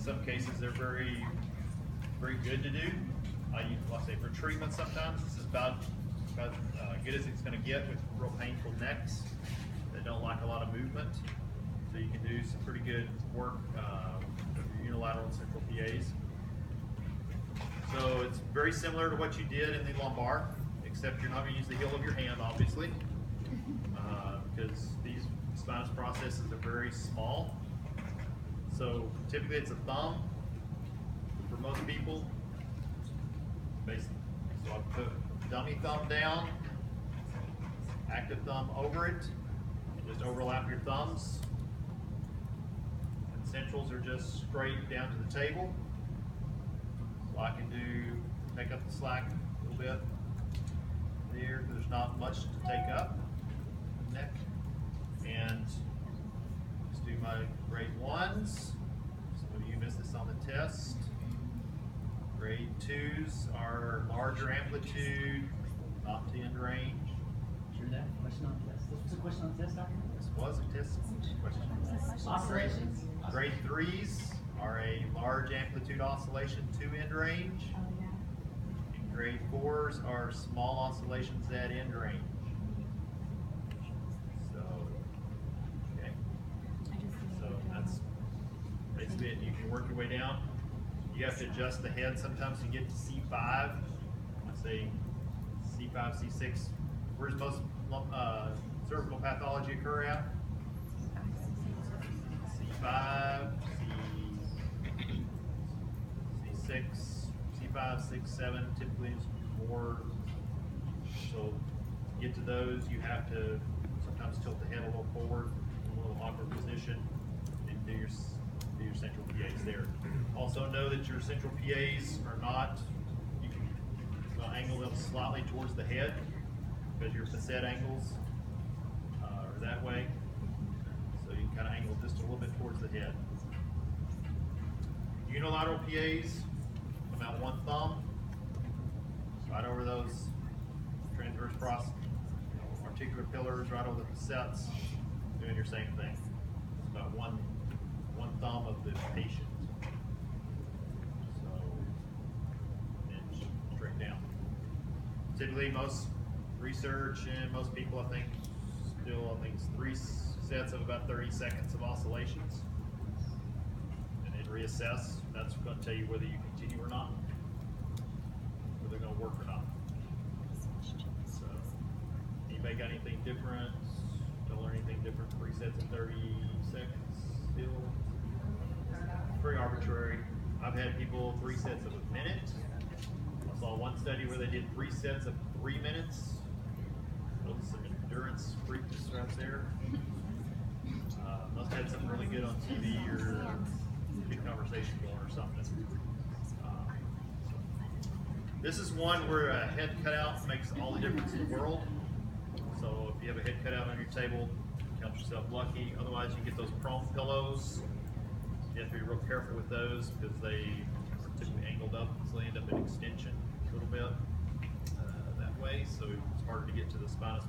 some cases they're very good to do. I'll say for treatment sometimes this is about good as it's going to get with real painful necks that don't like a lot of movement. So you can do some pretty good work with your unilateral and central PAs. So it's very similar to what you did in the lumbar, except you're not going to use the heel of your hand, obviously, because these spinous processes are very small. So typically it's a thumb for most people. Basically, so I'll put dummy thumb down, active thumb over it, just overlap your thumbs. And centrals are just straight down to the table. So I can take up the slack a little bit there. There's not much to take up the neck. And just do my grade 1s. Some of you missed this on the test. Grade 2s are larger amplitude, not to end range. Sure that? Question on test. This was a question on test, Doctor? This was a test question. Oscillations. Grade 3s are a large amplitude oscillation to end range. And grade 4s are small oscillations at end range. So, okay. So that's basically it. You can work your way down. You have to adjust the head sometimes to get to C5. I say C5, C6. Where's most cervical pathology occur at? C5, C6, C5, 6, 7 typically is more. So to get to those, you have to sometimes tilt the head a little forward, in a little awkward position, and do your central PAs there. Also know that your central PAs are not, you can angle them slightly towards the head because your facet angles are that way. So you can kind of angle just a little bit towards the head. Unilateral PAs, come out one thumb, right over those transverse articular pillars, right over the facets, doing your same thing. It's about one thumb of the patient. So, and straight down. Typically, most research and most people, I think it's 3 sets of about 30 seconds of oscillations, and then reassess. That's going to tell you whether you continue or not, whether they're going to work or not. So, anybody got anything different? Don't learn anything different? 3 sets of 30 seconds still? Very arbitrary. I've had people 3 sets of a minute. I saw one study where they did 3 sets of 3 minutes. Those are some endurance freaks right there. Must have had something really good on TV or good conversation going or something. This is one where a head cutout makes all the difference in the world. So if you have a head cutout on your table, count yourself lucky. Otherwise, you get those prone pillows. You have to be real careful with those because they are typically angled up, so they end up in extension a little bit that way. So it's harder to get to the spinous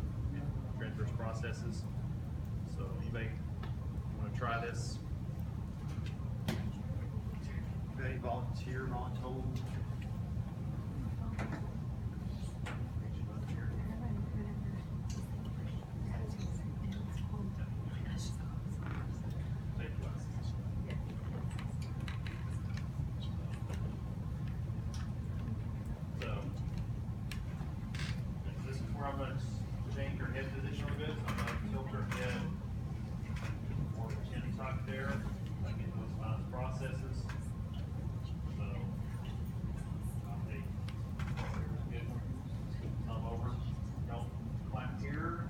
transverse processes. So anybody want to try this? Anybody volunteer, voluntold? I'm going to change your head position a little bit. So I'm going to tilt your head more chin tuck there. I get those spinous processes. So I'll take good thumb over. Don't clamp here.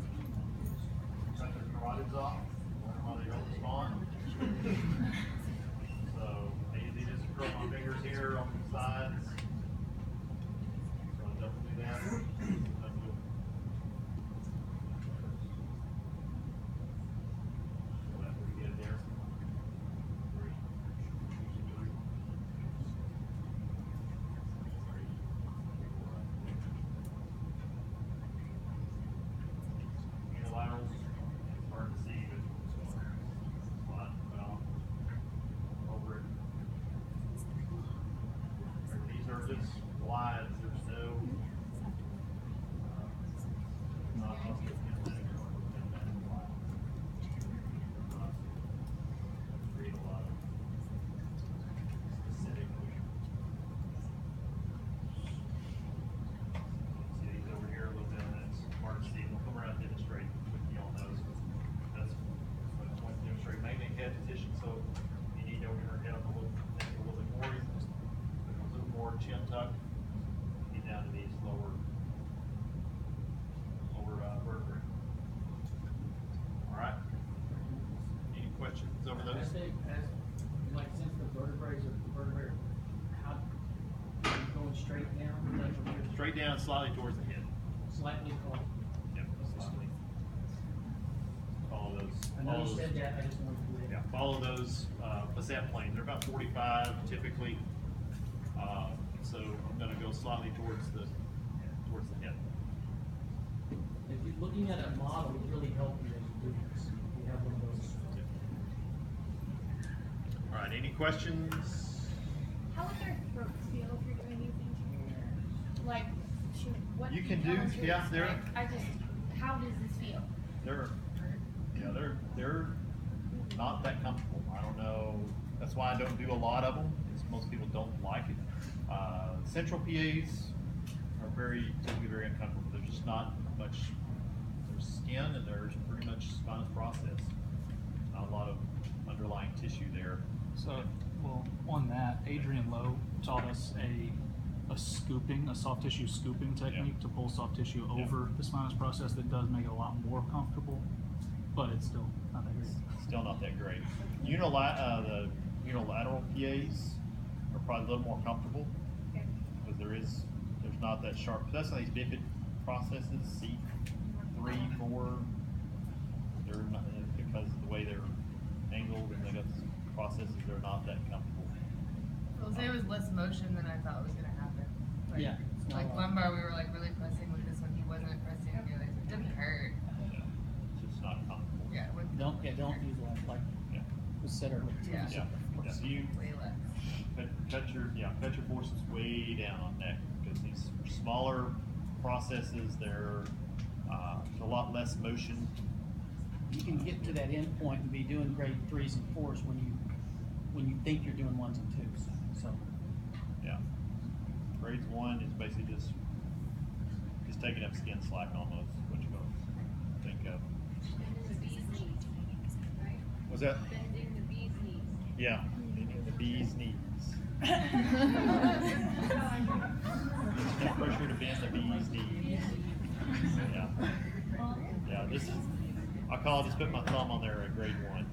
Cut the carotids off while they don't respond. So I usually just curl my fingers here on the sides. So I'll definitely do that. just glides. There's no not create a lot of specific motion. See these over here a little bit, and it's hard to see. We'll come around and demonstrate with you on those. That's what I want to demonstrate. Mainly head position, so you need to open your head up a little bit more. You just put a little more chin tuck. Get down to these lower vertebrae. All right. Any questions over those? Like since the vertebrae are how going straight down, Straight down, slightly towards the head. slightly called. Yep, slightly. Follow those. I know follow you those- said that, I just wanted to. Yeah, follow those facet planes. They're about 45 typically. So I'm going to go slightly towards the head. If you're looking at a model, it really helps you as you do this. If you have one of those. All right. Any questions? How would their throats feel if you're doing these interior? Like, what You can tell do- us what yeah, it's they're- like? How does this feel? They're not that comfortable. I don't know. That's why I don't do a lot of them. Because most people don't like it. Central PAs are typically very uncomfortable. There's just not much. There's skin and there's pretty much spinous process. Not a lot of underlying tissue there. So, well, on that, Adrian Lowe taught us a soft tissue scooping technique to pull soft tissue over the spinous process that does make it a lot more comfortable, but it's still not that great. Still not that great. The unilateral PAs are probably a little more comfortable because there's not that sharp. That's how these bifid processes, C3, 4. They're not, because of the way they're angled and they got processes. They're not that comfortable. Well, say it was less motion than I thought was gonna happen. Like, Yeah, it's not like a lot. lumbar, we were like really pressing with this one. He wasn't pressing. And you're like, it didn't hurt. Yeah, it's just not comfortable. Yeah, with Don't use like Yeah. the setter with two Yeah. separate Yeah. forces. So you way less. cut your forces way down on neck because these are smaller processes. They're a lot less motion. You can get to that end point and be doing grade 3s and 4s when you think you're doing 1s and 2s. So Yeah. Grades 1 is basically just taking up skin slack almost, what you gonna think of. The bee's knees, right? Was that? Bending the bee's knees. Yeah, bending the bee's knees. No pressure to bend the bee's knees. Yeah. Yeah, this is, I call it just put my thumb on there at grade 1.